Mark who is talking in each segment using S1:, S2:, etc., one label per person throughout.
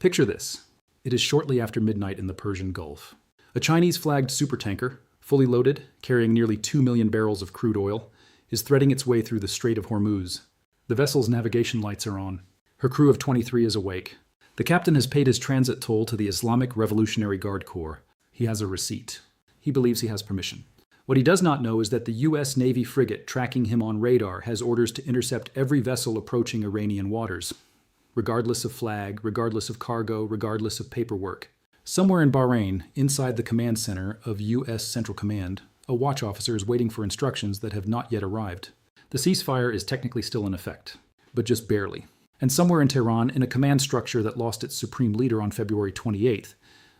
S1: Picture this. It is shortly after midnight in the Persian Gulf. A Chinese-flagged supertanker, fully loaded, carrying nearly 2 million barrels of crude oil, is threading its way through the Strait of Hormuz. The vessel's navigation lights are on. Her crew of 23 is awake. The captain has paid his transit toll to the Islamic Revolutionary Guard Corps. He has a receipt. He believes he has permission. What he does not know is that the U.S. Navy frigate tracking him on radar has orders to intercept every vessel approaching Iranian waters, regardless of flag, regardless of cargo, regardless of paperwork. Somewhere in Bahrain, inside the command center of U.S. Central Command, a watch officer is waiting for instructions that have not yet arrived. The ceasefire is technically still in effect, but just barely. And somewhere in Tehran, in a command structure that lost its supreme leader on February 28th,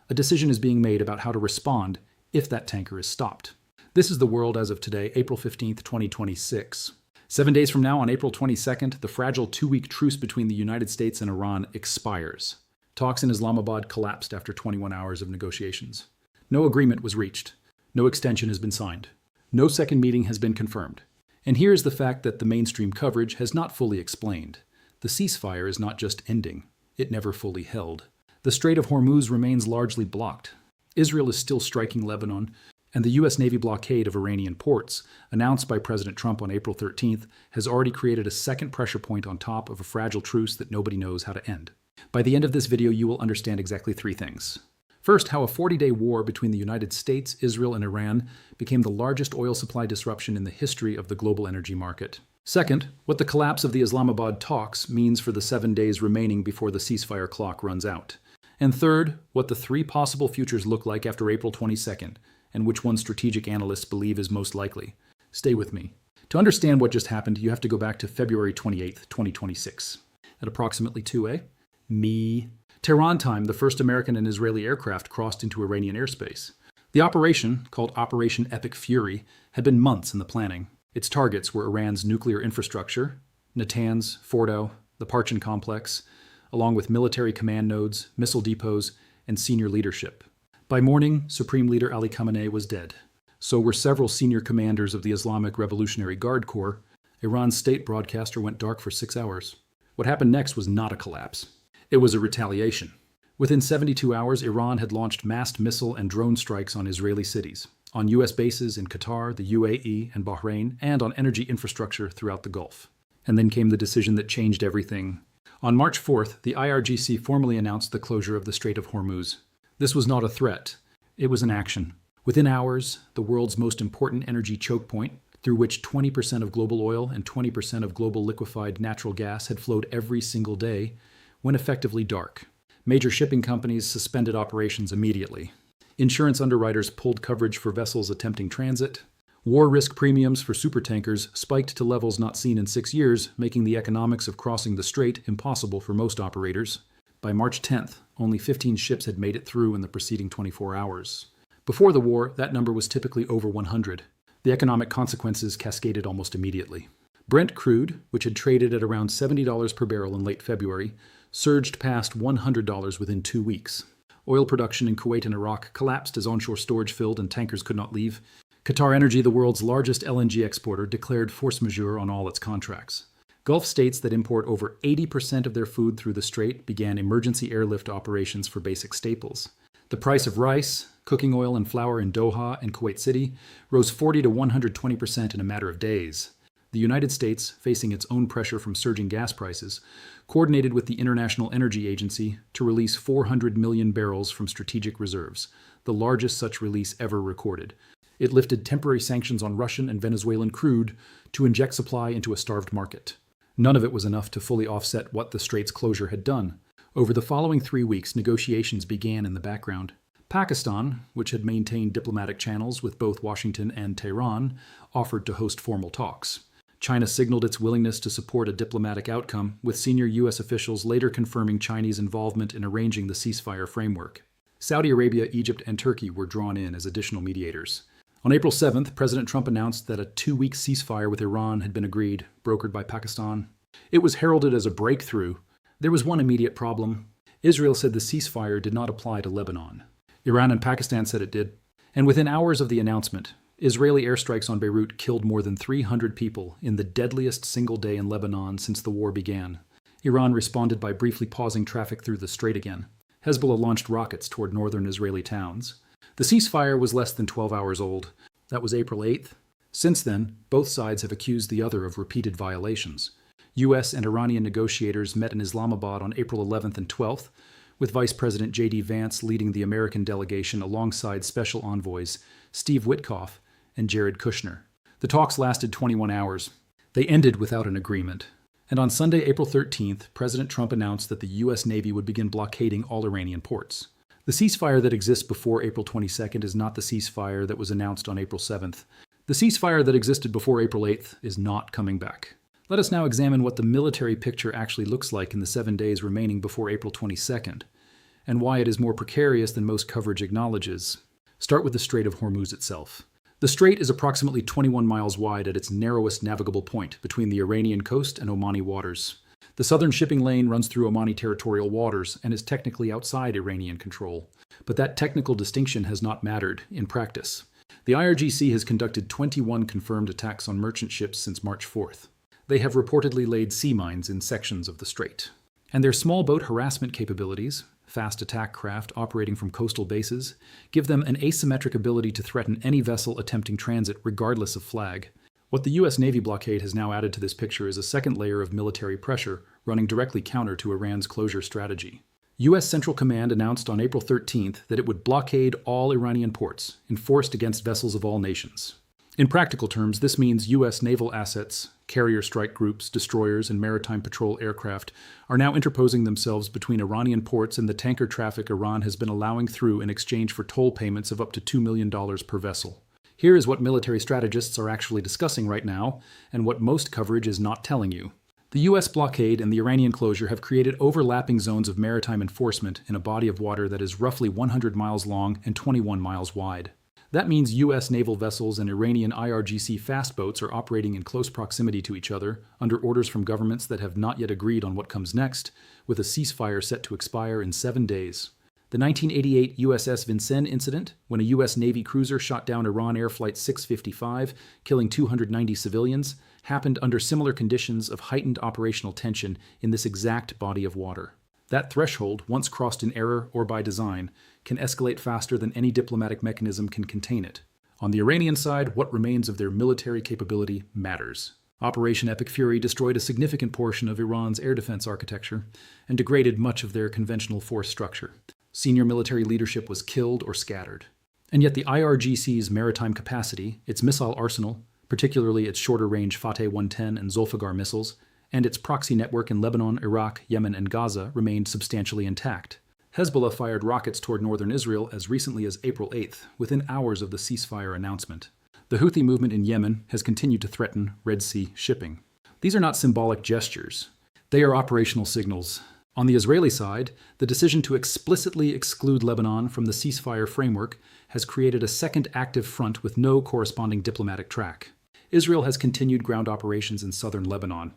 S1: a decision is being made about how to respond if that tanker is stopped. This is the world as of today, April 15th, 2026. 7 days from now, on April 22nd, the fragile 2-week truce between the United States and Iran expires. Talks in Islamabad collapsed after 21 hours of negotiations. No agreement was reached. No extension has been signed. No second meeting has been confirmed. And here is the fact that the mainstream coverage has not fully explained. The ceasefire is not just ending. It never fully held. The Strait of Hormuz remains largely blocked. Israel is still striking Lebanon, and the U.S. Navy blockade of Iranian ports, announced by President Trump on April 13th, has already created a second pressure point on top of a fragile truce that nobody knows how to end. By the end of this video, you will understand exactly 3 things. First, how a 40-day war between the United States, Israel, and Iran became the largest oil supply disruption in the history of the global energy market. Second, what the collapse of the Islamabad talks means for the 7 days remaining before the ceasefire clock runs out. And third, what the 3 possible futures look like after April 22nd, and which one strategic analysts believe is most likely. Stay with me. To understand what just happened, you have to go back to February 28th, 2026. At approximately 2 a.m. Tehran time, the first American and Israeli aircraft crossed into Iranian airspace. The operation, called Operation Epic Fury, had been months in the planning. Its targets were Iran's nuclear infrastructure, Natanz, Fordow, the Parchin complex, along with military command nodes, missile depots, and senior leadership. By morning, Supreme Leader Ali Khamenei was dead. So were several senior commanders of the Islamic Revolutionary Guard Corps. Iran's state broadcaster went dark for 6 hours. What happened next was not a collapse. It was a retaliation. Within 72 hours, Iran had launched massed missile and drone strikes on Israeli cities, on U.S. bases in Qatar, the UAE, and Bahrain, and on energy infrastructure throughout the Gulf. And then came the decision that changed everything. On March 4th, the IRGC formally announced the closure of the Strait of Hormuz. This was not a threat. It was an action. Within hours, the world's most important energy choke point, through which 20% of global oil and 20% of global liquefied natural gas had flowed every single day, went effectively dark. Major shipping companies suspended operations immediately. Insurance underwriters pulled coverage for vessels attempting transit. War risk premiums for supertankers spiked to levels not seen in 6 years, making the economics of crossing the strait impossible for most operators. By March 10th, only 15 ships had made it through in the preceding 24 hours. Before the war, that number was typically over 100. The economic consequences cascaded almost immediately. Brent crude, which had traded at around $70 per barrel in late February, surged past $100 within 2 weeks. Oil production in Kuwait and Iraq collapsed as onshore storage filled and tankers could not leave. Qatar Energy, the world's largest LNG exporter, declared force majeure on all its contracts. Gulf states that import over 80% of their food through the strait began emergency airlift operations for basic staples. The price of rice, cooking oil, and flour in Doha and Kuwait City rose 40 to 120% in a matter of days. The United States, facing its own pressure from surging gas prices, coordinated with the International Energy Agency to release 400 million barrels from strategic reserves, the largest such release ever recorded. It lifted temporary sanctions on Russian and Venezuelan crude to inject supply into a starved market. None of it was enough to fully offset what the strait's closure had done. Over the following 3 weeks, negotiations began in the background. Pakistan, which had maintained diplomatic channels with both Washington and Tehran, offered to host formal talks. China signaled its willingness to support a diplomatic outcome, with senior U.S. officials later confirming Chinese involvement in arranging the ceasefire framework. Saudi Arabia, Egypt, and Turkey were drawn in as additional mediators. On April 7th, President Trump announced that a 2-week ceasefire with Iran had been agreed, brokered by Pakistan. It was heralded as a breakthrough. There was one immediate problem. Israel said the ceasefire did not apply to Lebanon. Iran and Pakistan said it did. And within hours of the announcement, Israeli airstrikes on Beirut killed more than 300 people in the deadliest single day in Lebanon since the war began. Iran responded by briefly pausing traffic through the strait again. Hezbollah launched rockets toward northern Israeli towns. The ceasefire was less than 12 hours old. That was April 8th. Since then, both sides have accused the other of repeated violations. U.S. and Iranian negotiators met in Islamabad on April 11th and 12th, with Vice President J.D. Vance leading the American delegation alongside special envoys Steve Witkoff and Jared Kushner. The talks lasted 21 hours. They ended without an agreement. And on Sunday, April 13th, President Trump announced that the U.S. Navy would begin blockading all Iranian ports. The ceasefire that exists before April 22nd is not the ceasefire that was announced on April 7th. The ceasefire that existed before April 8th is not coming back. Let us now examine what the military picture actually looks like in the 7 days remaining before April 22nd, and why it is more precarious than most coverage acknowledges. Start with the Strait of Hormuz itself. The strait is approximately 21 miles wide at its narrowest navigable point between the Iranian coast and Omani waters. The southern shipping lane runs through Omani territorial waters and is technically outside Iranian control. But that technical distinction has not mattered in practice. The IRGC has conducted 21 confirmed attacks on merchant ships since March 4th. They have reportedly laid sea mines in sections of the strait. And their small boat harassment capabilities, fast attack craft operating from coastal bases, give them an asymmetric ability to threaten any vessel attempting transit regardless of flag. What the U.S. Navy blockade has now added to this picture is a second layer of military pressure running directly counter to Iran's closure strategy. U.S. Central Command announced on April 13th that it would blockade all Iranian ports, enforced against vessels of all nations. In practical terms, this means U.S. naval assets, carrier strike groups, destroyers, and maritime patrol aircraft are now interposing themselves between Iranian ports and the tanker traffic Iran has been allowing through in exchange for toll payments of up to $2 million per vessel. Here is what military strategists are actually discussing right now, and what most coverage is not telling you. The U.S. blockade and the Iranian closure have created overlapping zones of maritime enforcement in a body of water that is roughly 100 miles long and 21 miles wide. That means U.S. naval vessels and Iranian IRGC fast boats are operating in close proximity to each other, under orders from governments that have not yet agreed on what comes next, with a ceasefire set to expire in 7 days. The 1988 USS Vincennes incident, when a U.S. Navy cruiser shot down Iran Air Flight 655, killing 290 civilians, happened under similar conditions of heightened operational tension in this exact body of water. That threshold, once crossed in error or by design, can escalate faster than any diplomatic mechanism can contain it. On the Iranian side, what remains of their military capability matters. Operation Epic Fury destroyed a significant portion of Iran's air defense architecture and degraded much of their conventional force structure. Senior military leadership was killed or scattered. And yet the IRGC's maritime capacity, its missile arsenal, particularly its shorter-range Fateh 110 and Zulfiqar missiles, and its proxy network in Lebanon, Iraq, Yemen, and Gaza remained substantially intact. Hezbollah fired rockets toward northern Israel as recently as April 8th, within hours of the ceasefire announcement. The Houthi movement in Yemen has continued to threaten Red Sea shipping. These are not symbolic gestures. They are operational signals. On the Israeli side, the decision to explicitly exclude Lebanon from the ceasefire framework has created a second active front with no corresponding diplomatic track. Israel has continued ground operations in southern Lebanon.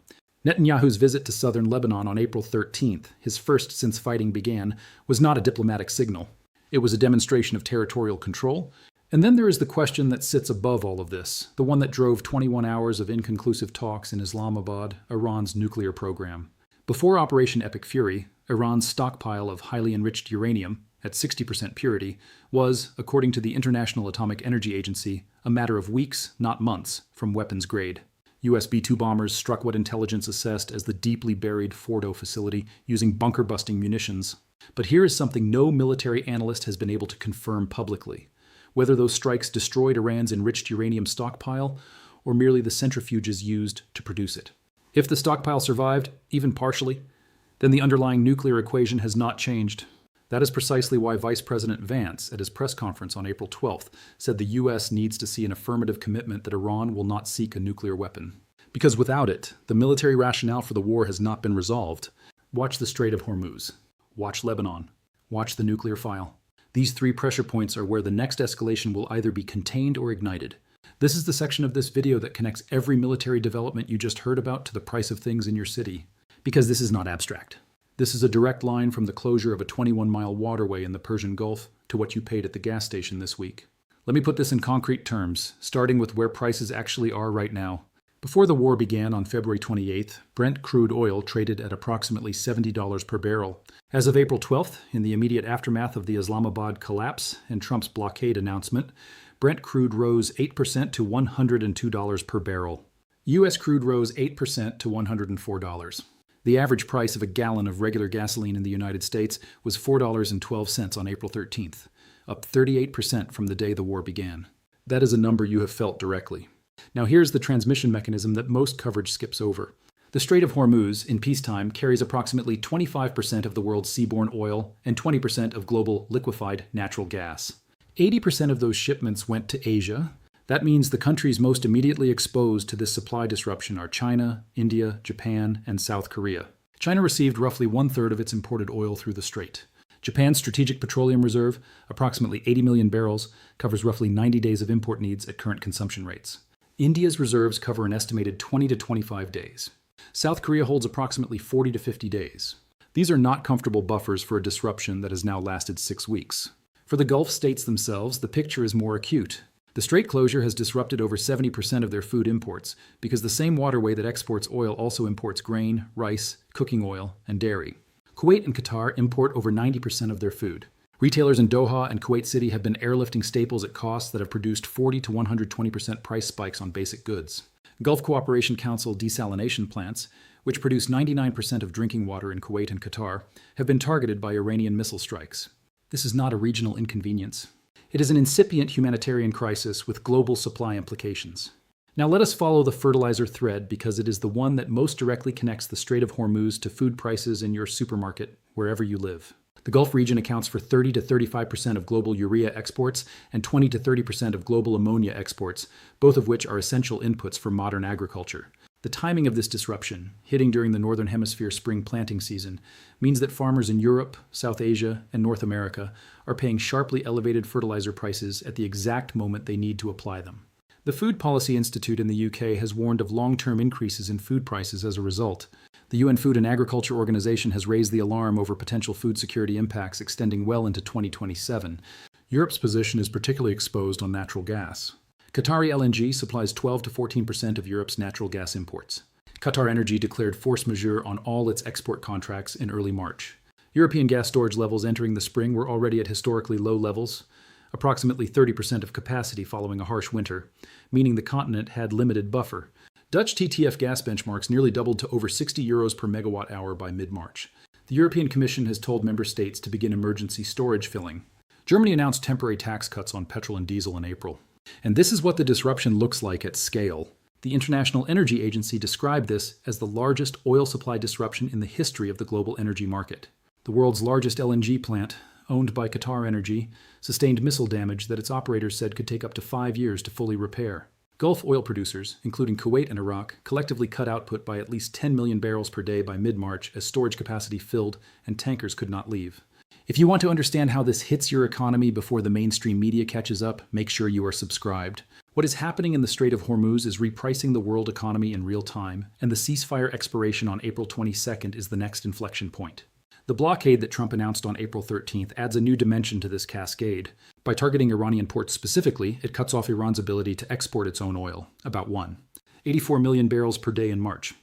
S1: Netanyahu's visit to southern Lebanon on April 13th, his first since fighting began, was not a diplomatic signal. It was a demonstration of territorial control. And then there is the question that sits above all of this, the one that drove 21 hours of inconclusive talks in Islamabad, Iran's nuclear program. Before Operation Epic Fury, Iran's stockpile of highly enriched uranium, at 60% purity, was, according to the International Atomic Energy Agency, a matter of weeks, not months, from weapons grade. US B-2 bombers struck what intelligence assessed as the deeply buried Fordo facility using bunker-busting munitions. But here is something no military analyst has been able to confirm publicly: whether those strikes destroyed Iran's enriched uranium stockpile, or merely the centrifuges used to produce it. If the stockpile survived, even partially, then the underlying nuclear equation has not changed. That is precisely why Vice President Vance, at his press conference on April 12th, said the U.S. needs to see an affirmative commitment that Iran will not seek a nuclear weapon. Because without it, the military rationale for the war has not been resolved. Watch the Strait of Hormuz. Watch Lebanon. Watch the nuclear file. These 3 pressure points are where the next escalation will either be contained or ignited. This is the section of this video that connects every military development you just heard about to the price of things in your city. Because this is not abstract. This is a direct line from the closure of a 21-mile waterway in the Persian Gulf to what you paid at the gas station this week. Let me put this in concrete terms, starting with where prices actually are right now. Before the war began on February 28th, Brent crude oil traded at approximately $70 per barrel. As of April 12th, in the immediate aftermath of the Islamabad collapse and Trump's blockade announcement, Brent crude rose 8% to $102 per barrel. U.S. crude rose 8% to $104. The average price of a gallon of regular gasoline in the United States was $4.12 on April 13th, up 38% from the day the war began. That is a number you have felt directly. Now here's the transmission mechanism that most coverage skips over. The Strait of Hormuz, in peacetime, carries approximately 25% of the world's seaborne oil and 20% of global liquefied natural gas. 80% of those shipments went to Asia. That means the countries most immediately exposed to this supply disruption are China, India, Japan, and South Korea. China received roughly one-third of its imported oil through the strait. Japan's Strategic Petroleum Reserve, approximately 80 million barrels, covers roughly 90 days of import needs at current consumption rates. India's reserves cover an estimated 20 to 25 days. South Korea holds approximately 40 to 50 days. These are not comfortable buffers for a disruption that has now lasted 6 weeks. For the Gulf states themselves, the picture is more acute. The strait closure has disrupted over 70% of their food imports because the same waterway that exports oil also imports grain, rice, cooking oil, and dairy. Kuwait and Qatar import over 90% of their food. Retailers in Doha and Kuwait City have been airlifting staples at costs that have produced 40 to 120% price spikes on basic goods. Gulf Cooperation Council desalination plants, which produce 99% of drinking water in Kuwait and Qatar, have been targeted by Iranian missile strikes. This is not a regional inconvenience. It is an incipient humanitarian crisis with global supply implications. Now let us follow the fertilizer thread because it is the one that most directly connects the Strait of Hormuz to food prices in your supermarket, wherever you live. The Gulf region accounts for 30 to 35% of global urea exports and 20 to 30% of global ammonia exports, both of which are essential inputs for modern agriculture. The timing of this disruption, hitting during the Northern Hemisphere spring planting season, means that farmers in Europe, South Asia, and North America are paying sharply elevated fertilizer prices at the exact moment they need to apply them. The Food Policy Institute in the UK has warned of long-term increases in food prices as a result. The UN Food and Agriculture Organization has raised the alarm over potential food security impacts extending well into 2027. Europe's position is particularly exposed on natural gas. Qatari LNG supplies 12 to 14% of Europe's natural gas imports. Qatar Energy declared force majeure on all its export contracts in early March. European gas storage levels entering the spring were already at historically low levels, approximately 30% of capacity following a harsh winter, meaning the continent had limited buffer. Dutch TTF gas benchmarks nearly doubled to over 60 euros per megawatt hour by mid-March. The European Commission has told member states to begin emergency storage filling. Germany announced temporary tax cuts on petrol and diesel in April. And this is what the disruption looks like at scale. The International Energy Agency described this as the largest oil supply disruption in the history of the global energy market. The world's largest LNG plant, owned by Qatar Energy, sustained missile damage that its operators said could take up to 5 years to fully repair. Gulf oil producers, including Kuwait and Iraq, collectively cut output by at least 10 million barrels per day by mid-March as storage capacity filled and tankers could not leave. If you want to understand how this hits your economy before the mainstream media catches up, make sure you are subscribed. What is happening in the Strait of Hormuz is repricing the world economy in real time, and the ceasefire expiration on April 22nd is the next inflection point. The blockade that Trump announced on April 13th adds a new dimension to this cascade. By targeting Iranian ports specifically, it cuts off Iran's ability to export its own oil, about 84 million barrels per day in March,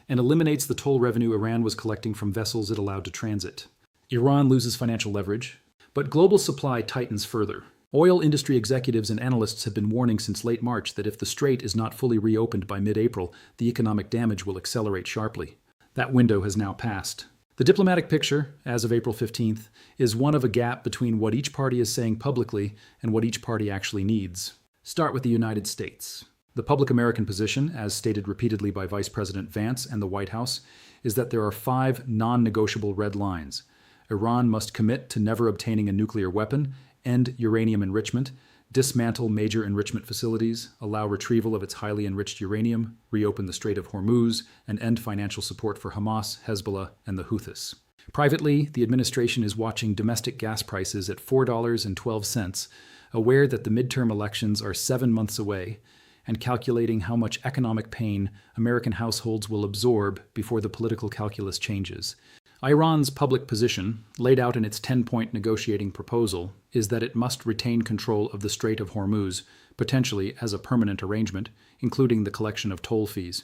S1: and eliminates the toll revenue Iran was collecting from vessels it allowed to transit. Iran loses financial leverage, but global supply tightens further. Oil industry executives and analysts have been warning since late March that if the strait is not fully reopened by mid-April, the economic damage will accelerate sharply. That window has now passed. The diplomatic picture, as of April 15th, is one of a gap between what each party is saying publicly and what each party actually needs. Start with the United States. The public American position, as stated repeatedly by Vice President Vance and the White House, is that there are 5 non-negotiable red lines. Iran must commit to never obtaining a nuclear weapon, end uranium enrichment, dismantle major enrichment facilities, allow retrieval of its highly enriched uranium, reopen the Strait of Hormuz, and end financial support for Hamas, Hezbollah, and the Houthis. Privately, the administration is watching domestic gas prices at $4.12, aware that the midterm elections are 7 months away, and calculating how much economic pain American households will absorb before the political calculus changes. Iran's public position, laid out in its 10-point negotiating proposal, is that it must retain control of the Strait of Hormuz, potentially as a permanent arrangement, including the collection of toll fees,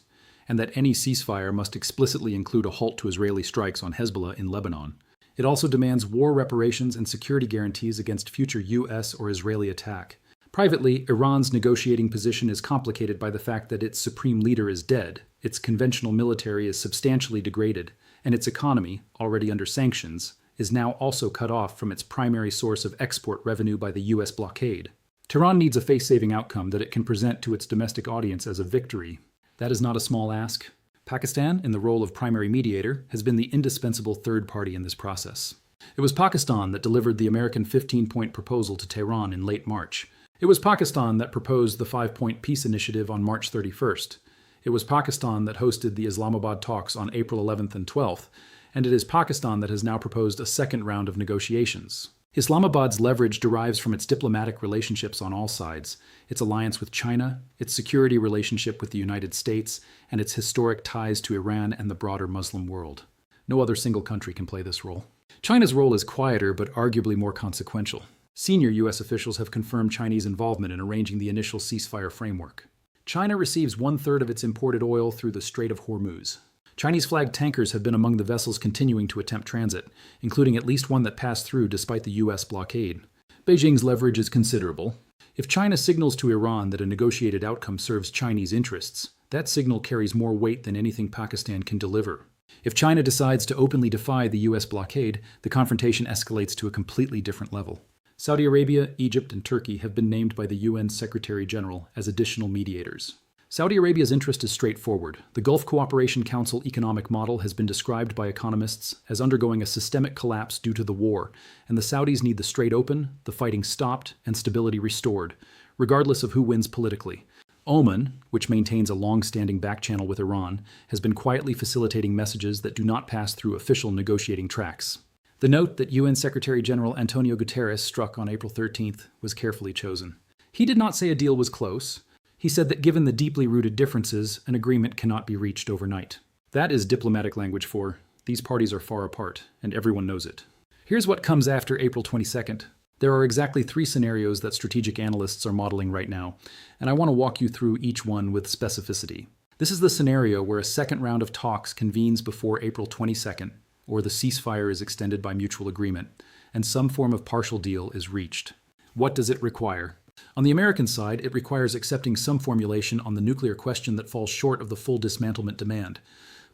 S1: and that any ceasefire must explicitly include a halt to Israeli strikes on Hezbollah in Lebanon. It also demands war reparations and security guarantees against future U.S. or Israeli attack. Privately, Iran's negotiating position is complicated by the fact that its supreme leader is dead, its conventional military is substantially degraded, and its economy, already under sanctions, is now also cut off from its primary source of export revenue by the U.S. blockade. Tehran needs a face-saving outcome that it can present to its domestic audience as a victory. That is not a small ask. Pakistan, in the role of primary mediator, has been the indispensable third party in this process. It was Pakistan that delivered the American 15-point proposal to Tehran in late March. It was Pakistan that proposed the 5-point peace initiative on March 31st. It was Pakistan that hosted the Islamabad talks on April 11th and 12th, and it is Pakistan that has now proposed a second round of negotiations. Islamabad's leverage derives from its diplomatic relationships on all sides, its alliance with China, its security relationship with the United States, and its historic ties to Iran and the broader Muslim world. No other single country can play this role. China's role is quieter but arguably more consequential. Senior U.S. officials have confirmed Chinese involvement in arranging the initial ceasefire framework. China receives 1/3 of its imported oil through the Strait of Hormuz. Chinese-flagged tankers have been among the vessels continuing to attempt transit, including at least one that passed through despite the U.S. blockade. Beijing's leverage is considerable. If China signals to Iran that a negotiated outcome serves Chinese interests, that signal carries more weight than anything Pakistan can deliver. If China decides to openly defy the U.S. blockade, the confrontation escalates to a completely different level. Saudi Arabia, Egypt, and Turkey have been named by the UN Secretary-General as additional mediators. Saudi Arabia's interest is straightforward. The Gulf Cooperation Council economic model has been described by economists as undergoing a systemic collapse due to the war, and the Saudis need the strait open, the fighting stopped, and stability restored, regardless of who wins politically. Oman, which maintains a long-standing back-channel with Iran, has been quietly facilitating messages that do not pass through official negotiating tracks. The note that UN Secretary-General Antonio Guterres struck on April 13th was carefully chosen. He did not say a deal was close. He said that given the deeply rooted differences, an agreement cannot be reached overnight. That is diplomatic language for, these parties are far apart, and everyone knows it. Here's what comes after April 22nd. There are exactly 3 scenarios that strategic analysts are modeling right now, and I want to walk you through each one with specificity. This is the scenario where a second round of talks convenes before April 22nd, or the ceasefire is extended by mutual agreement, and some form of partial deal is reached. What does it require? On the American side, it requires accepting some formulation on the nuclear question that falls short of the full dismantlement demand,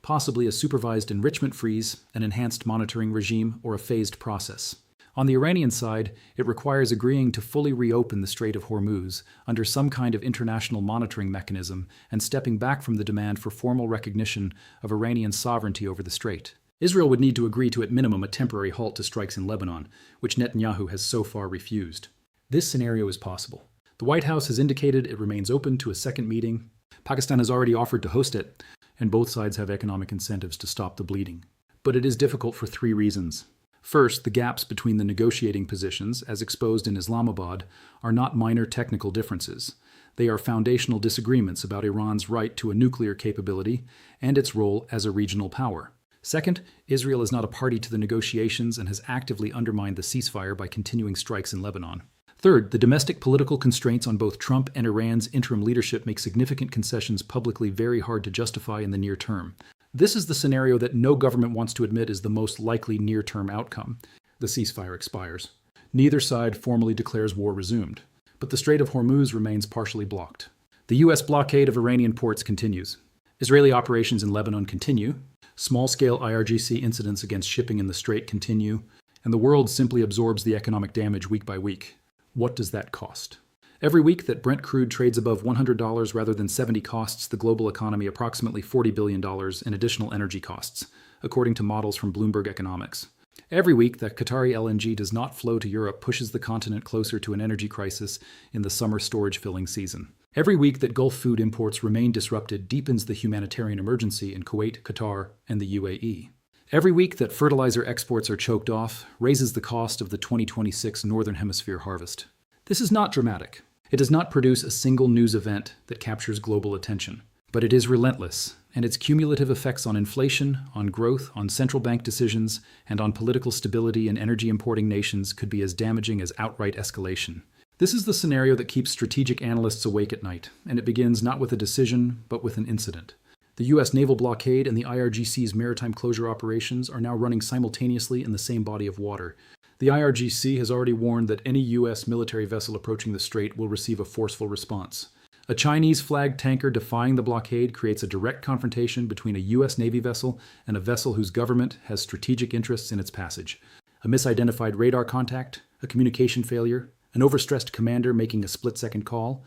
S1: possibly a supervised enrichment freeze, an enhanced monitoring regime, or a phased process. On the Iranian side, it requires agreeing to fully reopen the Strait of Hormuz under some kind of international monitoring mechanism and stepping back from the demand for formal recognition of Iranian sovereignty over the strait. Israel would need to agree to at minimum a temporary halt to strikes in Lebanon, which Netanyahu has so far refused. This scenario is possible. The White House has indicated it remains open to a second meeting. Pakistan has already offered to host it, and both sides have economic incentives to stop the bleeding. But it is difficult for 3 reasons. First, the gaps between the negotiating positions, as exposed in Islamabad, are not minor technical differences. They are foundational disagreements about Iran's right to a nuclear capability and its role as a regional power. Second, Israel is not a party to the negotiations and has actively undermined the ceasefire by continuing strikes in Lebanon. Third, the domestic political constraints on both Trump and Iran's interim leadership make significant concessions publicly very hard to justify in the near term. This is the scenario that no government wants to admit is the most likely near-term outcome. The ceasefire expires. Neither side formally declares war resumed, but the Strait of Hormuz remains partially blocked. The U.S. blockade of Iranian ports continues. Israeli operations in Lebanon continue. Small-scale IRGC incidents against shipping in the strait continue, and the world simply absorbs the economic damage week by week. What does that cost? Every week that Brent crude trades above $100 rather than $70 costs the global economy approximately $40 billion in additional energy costs, according to models from Bloomberg Economics. Every week that Qatari LNG does not flow to Europe pushes the continent closer to an energy crisis in the summer storage filling season. Every week that Gulf food imports remain disrupted deepens the humanitarian emergency in Kuwait, Qatar, and the UAE. Every week that fertilizer exports are choked off raises the cost of the 2026 Northern Hemisphere harvest. This is not dramatic. It does not produce a single news event that captures global attention. But it is relentless, and its cumulative effects on inflation, on growth, on central bank decisions, and on political stability in energy-importing nations could be as damaging as outright escalation. This is the scenario that keeps strategic analysts awake at night, and it begins not with a decision, but with an incident. The U.S. naval blockade and the IRGC's maritime closure operations are now running simultaneously in the same body of water. The IRGC has already warned that any U.S. military vessel approaching the strait will receive a forceful response. A Chinese-flagged tanker defying the blockade creates a direct confrontation between a U.S. Navy vessel and a vessel whose government has strategic interests in its passage. A misidentified radar contact, a communication failure, an overstressed commander making a split-second call.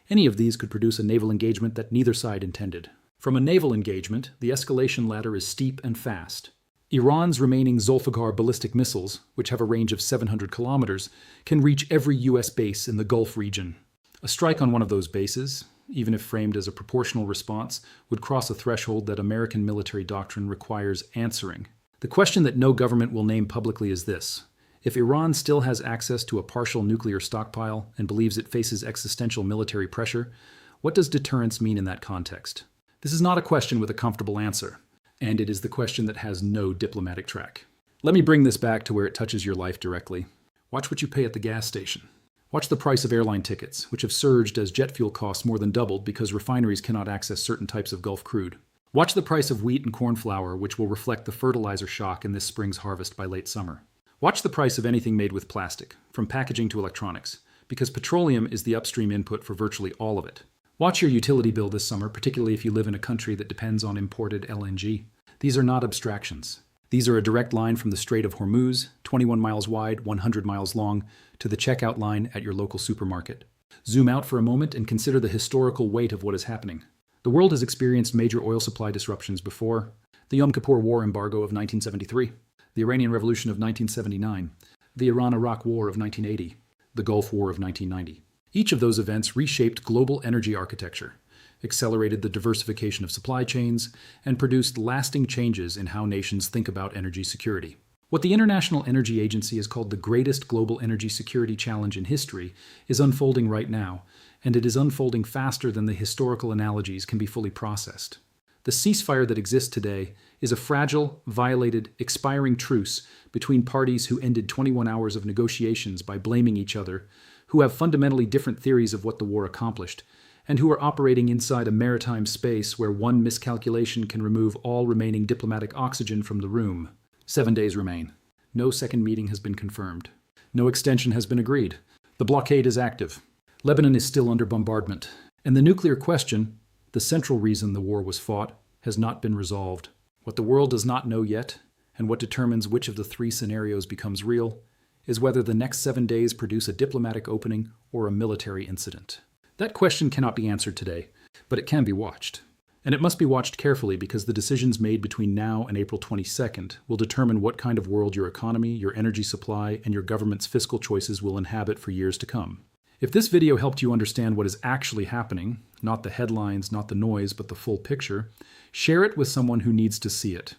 S1: Any of these could produce a naval engagement that neither side intended. From a naval engagement, the escalation ladder is steep and fast. Iran's remaining Zulfiqar ballistic missiles, which have a range of 700 kilometers, can reach every U.S. base in the Gulf region. A strike on one of those bases, even if framed as a proportional response, would cross a threshold that American military doctrine requires answering. The question that no government will name publicly is this: if Iran still has access to a partial nuclear stockpile and believes it faces existential military pressure, what does deterrence mean in that context? This is not a question with a comfortable answer, and it is the question that has no diplomatic track. Let me bring this back to where it touches your life directly. Watch what you pay at the gas station. Watch the price of airline tickets, which have surged as jet fuel costs more than doubled because refineries cannot access certain types of Gulf crude. Watch the price of wheat and corn flour, which will reflect the fertilizer shock in this spring's harvest by late summer. Watch the price of anything made with plastic, from packaging to electronics, because petroleum is the upstream input for virtually all of it. Watch your utility bill this summer, particularly if you live in a country that depends on imported LNG. These are not abstractions. These are a direct line from the Strait of Hormuz, 21 miles wide, 100 miles long, to the checkout line at your local supermarket. Zoom out for a moment and consider the historical weight of what is happening. The world has experienced major oil supply disruptions before: the Yom Kippur War embargo of 1973, the Iranian Revolution of 1979, the Iran-Iraq War of 1980, the Gulf War of 1990. Each of those events reshaped global energy architecture, accelerated the diversification of supply chains, and produced lasting changes in how nations think about energy security. What the International Energy Agency has called the greatest global energy security challenge in history is unfolding right now, and it is unfolding faster than the historical analogies can be fully processed. The ceasefire that exists today is a fragile, violated, expiring truce between parties who ended 21 hours of negotiations by blaming each other, who have fundamentally different theories of what the war accomplished, and who are operating inside a maritime space where one miscalculation can remove all remaining diplomatic oxygen from the room. 7 days remain. No second meeting has been confirmed. No extension has been agreed. The blockade is active. Lebanon is still under bombardment. And the nuclear question, the central reason the war was fought, has not been resolved. What the world does not know yet, and what determines which of the three scenarios becomes real, is whether the next 7 days produce a diplomatic opening or a military incident. That question cannot be answered today, but it can be watched. And it must be watched carefully because the decisions made between now and April 22nd will determine what kind of world your economy, your energy supply, and your government's fiscal choices will inhabit for years to come. If this video helped you understand what is actually happening, not the headlines, not the noise, but the full picture, share it with someone who needs to see it.